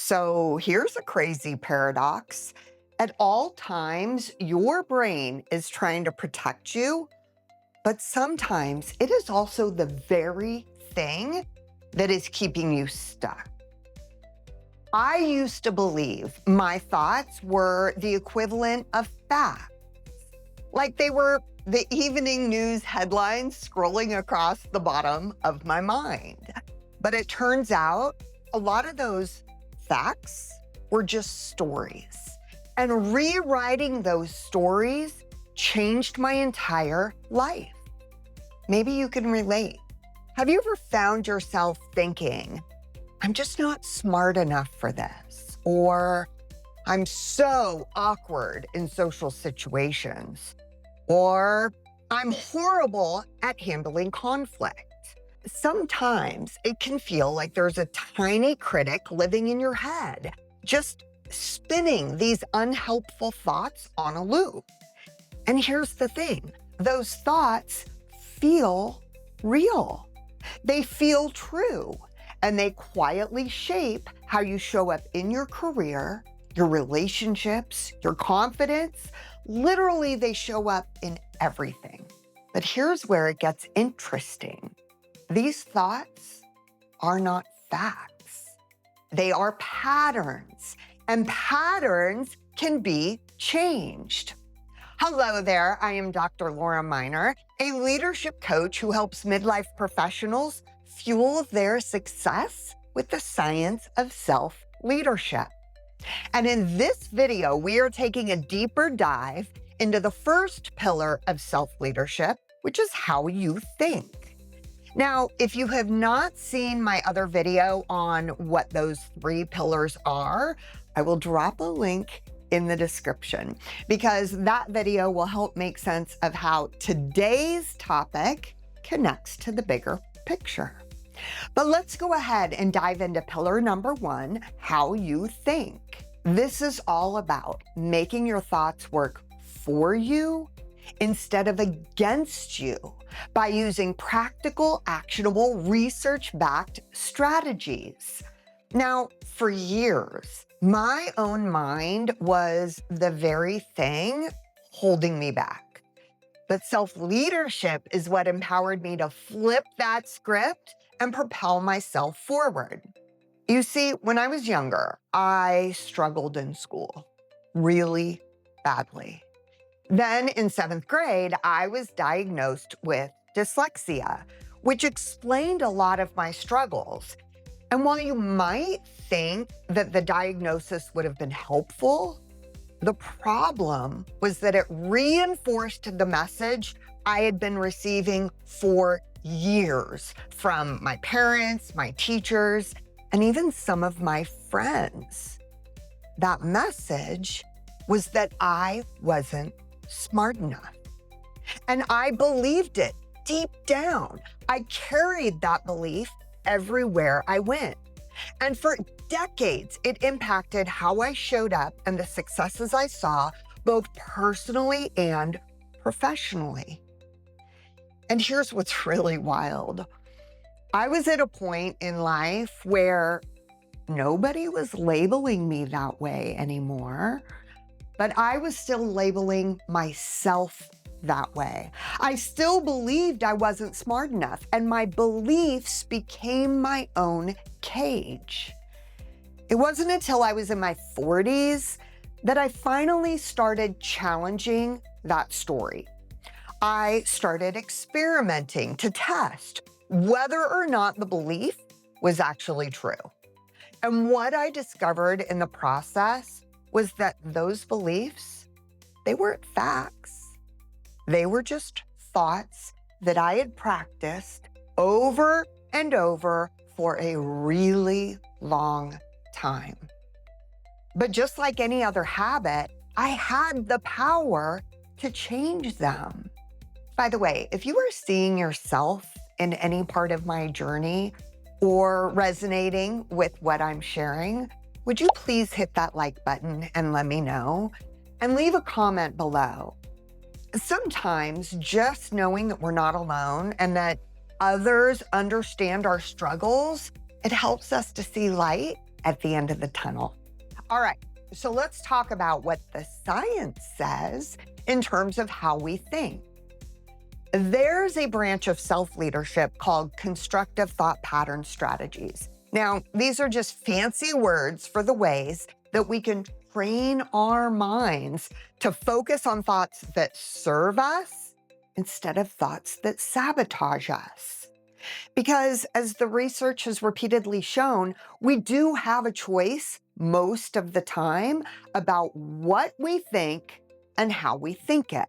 So here's a crazy paradox. At all times, your brain is trying to protect you, but sometimes it is also the very thing that is keeping you stuck. I used to believe my thoughts were the equivalent of facts, like they were the evening news headlines scrolling across the bottom of my mind. But it turns out a lot of those facts were just stories. And rewriting those stories changed my entire life. Maybe you can relate. Have you ever found yourself thinking, I'm just not smart enough for this, or I'm so awkward in social situations, or I'm horrible at handling conflict? Sometimes it can feel like there's a tiny critic living in your head, just spinning these unhelpful thoughts on a loop. And here's the thing, those thoughts feel real. They feel true, and they quietly shape how you show up in your career, your relationships, your confidence. Literally, they show up in everything. But here's where it gets interesting. These thoughts are not facts. They are patterns, and patterns can be changed. Hello there, I am Dr. Laura Miner, a leadership coach who helps midlife professionals fuel their success with the science of self-leadership. And in this video, we are taking a deeper dive into the first pillar of self-leadership, which is how you think. Now, if you have not seen my other video on what those three pillars are, I will drop a link in the description because that video will help make sense of how today's topic connects to the bigger picture. But let's go ahead and dive into pillar number one, how you think. This is all about making your thoughts work for you instead of against you by using practical, actionable, research-backed strategies. Now, for years, my own mind was the very thing holding me back. But self-leadership is what empowered me to flip that script and propel myself forward. You see, when I was younger, I struggled in school really badly. Then in 7th grade, I was diagnosed with dyslexia, which explained a lot of my struggles. And while you might think that the diagnosis would have been helpful, the problem was that it reinforced the message I had been receiving for years from my parents, my teachers, and even some of my friends. That message was that I wasn't smart enough. And I believed it deep down. I carried that belief everywhere I went. And for decades, it impacted how I showed up and the successes I saw, both personally and professionally. And here's what's really wild. I was at a point in life where nobody was labeling me that way anymore, but I was still labeling myself that way. I still believed I wasn't smart enough, and my beliefs became my own cage. It wasn't until I was in my 40s that I finally started challenging that story. I started experimenting to test whether or not the belief was actually true. And what I discovered in the process was that those beliefs, they weren't facts. They were just thoughts that I had practiced over and over for a really long time. But just like any other habit, I had the power to change them. By the way, if you are seeing yourself in any part of my journey or resonating with what I'm sharing, would you please hit that like button and let me know? And leave a comment below. Sometimes just knowing that we're not alone and that others understand our struggles, it helps us to see light at the end of the tunnel. All right, so let's talk about what the science says in terms of how we think. There's a branch of self-leadership called Constructive Thought Pattern Strategies. Now, these are just fancy words for the ways that we can train our minds to focus on thoughts that serve us instead of thoughts that sabotage us. Because as the research has repeatedly shown, we do have a choice most of the time about what we think and how we think it.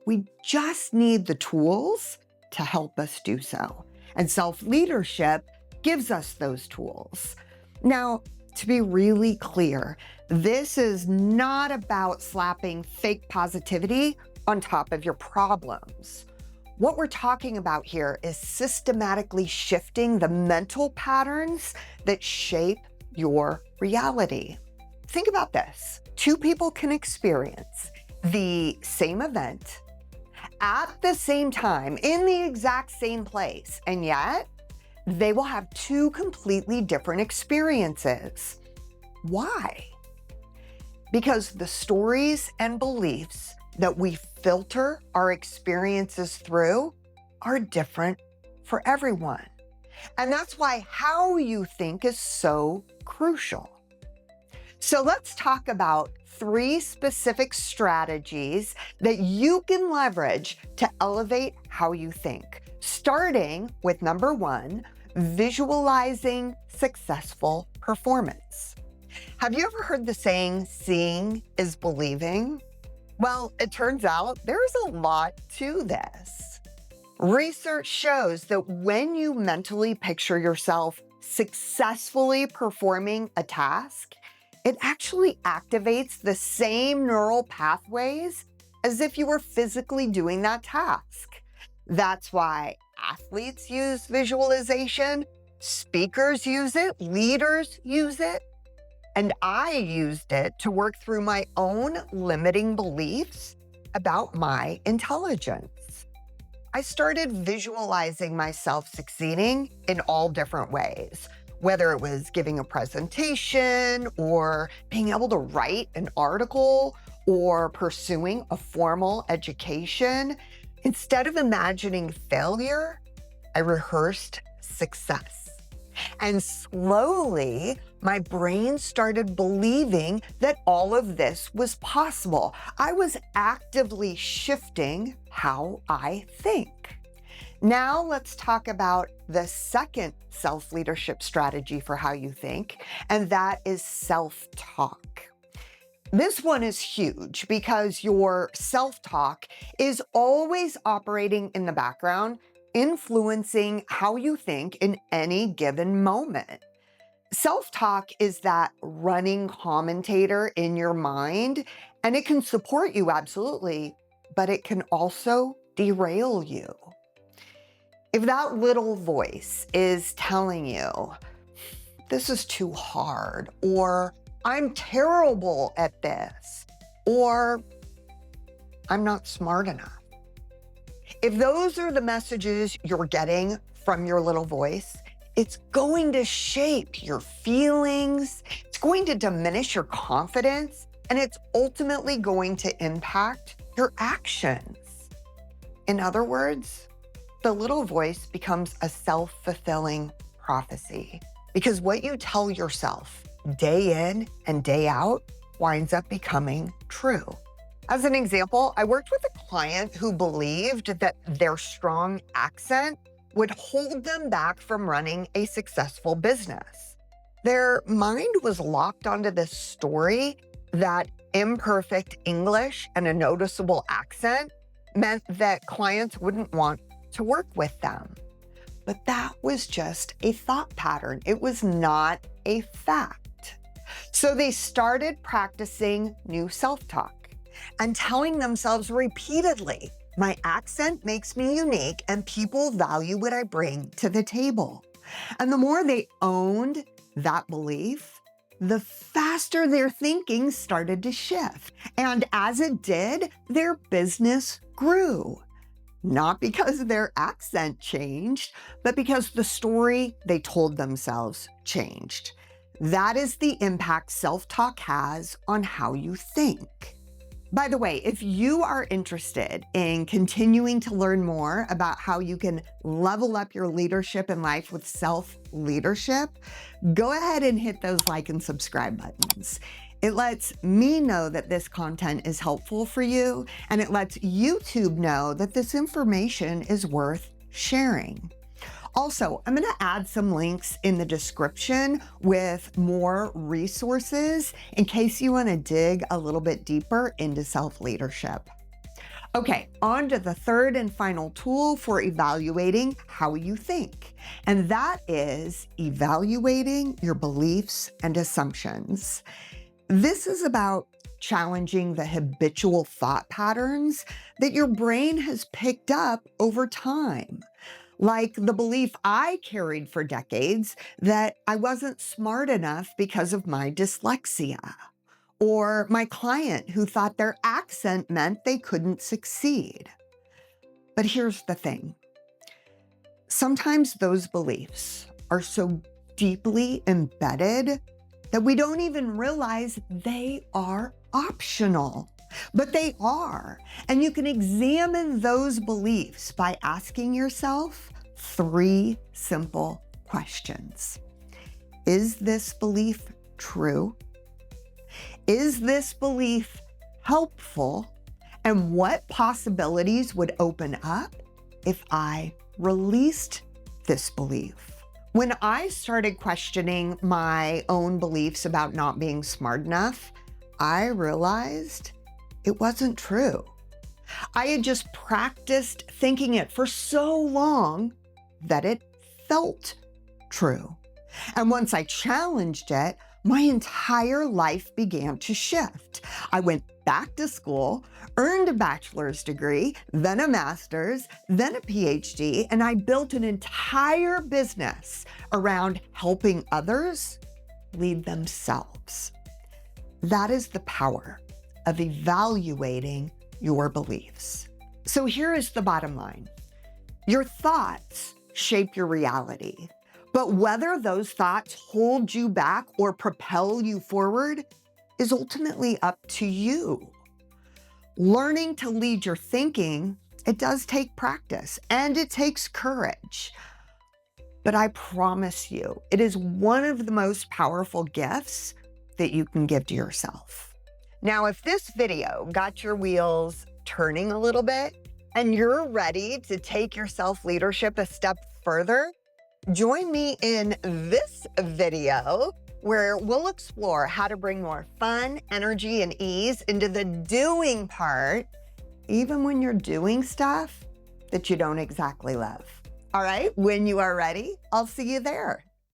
We just need the tools to help us do so. And self-leadership gives us those tools. Now, to be really clear, this is not about slapping fake positivity on top of your problems. What we're talking about here is systematically shifting the mental patterns that shape your reality. Think about this. Two people can experience the same event at the same time in the exact same place, and yet they will have two completely different experiences. Why? Because the stories and beliefs that we filter our experiences through are different for everyone. And that's why how you think is so crucial. So let's talk about 3 specific strategies that you can leverage to elevate how you think. Starting with number 1, visualizing successful performance. Have you ever heard the saying, seeing is believing? Well, it turns out there's a lot to this. Research shows that when you mentally picture yourself successfully performing a task, it actually activates the same neural pathways as if you were physically doing that task. That's why athletes use visualization, speakers use it, leaders use it, and I used it to work through my own limiting beliefs about my intelligence. I started visualizing myself succeeding in all different ways, whether it was giving a presentation or being able to write an article or pursuing a formal education. Instead of imagining failure, I rehearsed success. And slowly, my brain started believing that all of this was possible. I was actively shifting how I think. Now let's talk about the second self-leadership strategy for how you think, and that is self-talk. This one is huge because your self-talk is always operating in the background, influencing how you think in any given moment. Self-talk is that running commentator in your mind, and it can support you absolutely, but it can also derail you. If that little voice is telling you, this is too hard, or I'm terrible at this, or I'm not smart enough. If those are the messages you're getting from your little voice, it's going to shape your feelings, it's going to diminish your confidence, and it's ultimately going to impact your actions. In other words, the little voice becomes a self-fulfilling prophecy because what you tell yourself day in and day out winds up becoming true. As an example, I worked with a client who believed that their strong accent would hold them back from running a successful business. Their mind was locked onto this story that imperfect English and a noticeable accent meant that clients wouldn't want to work with them. But that was just a thought pattern. It was not a fact. So they started practicing new self-talk and telling themselves repeatedly, my accent makes me unique and people value what I bring to the table. And the more they owned that belief, the faster their thinking started to shift. And as it did, their business grew. Not because their accent changed, but because the story they told themselves changed. That is the impact self-talk has on how you think. By the way, if you are interested in continuing to learn more about how you can level up your leadership in life with self-leadership, go ahead and hit those like and subscribe buttons. It lets me know that this content is helpful for you, and it lets YouTube know that this information is worth sharing. Also, I'm going to add some links in the description with more resources in case you want to dig a little bit deeper into self-leadership. Okay, on to the third and final tool for evaluating how you think, and that is evaluating your beliefs and assumptions. This is about challenging the habitual thought patterns that your brain has picked up over time. Like the belief I carried for decades that I wasn't smart enough because of my dyslexia, or my client who thought their accent meant they couldn't succeed. But here's the thing. Sometimes those beliefs are so deeply embedded that we don't even realize they are optional. But they are, and you can examine those beliefs by asking yourself 3 simple questions. Is this belief true? Is this belief helpful? And what possibilities would open up if I released this belief? When I started questioning my own beliefs about not being smart enough, I realized it wasn't true. I had just practiced thinking it for so long that it felt true. And once I challenged it, my entire life began to shift. I went back to school, earned a bachelor's degree, then a master's, then a PhD, and I built an entire business around helping others lead themselves. That is the power of evaluating your beliefs. So here is the bottom line. Your thoughts shape your reality, but whether those thoughts hold you back or propel you forward is ultimately up to you. Learning to lead your thinking, it does take practice and it takes courage. But I promise you, it is one of the most powerful gifts that you can give to yourself. Now, if this video got your wheels turning a little bit and you're ready to take your self-leadership a step further, join me in this video where we'll explore how to bring more fun, energy, and ease into the doing part, even when you're doing stuff that you don't exactly love. All right, when you are ready, I'll see you there.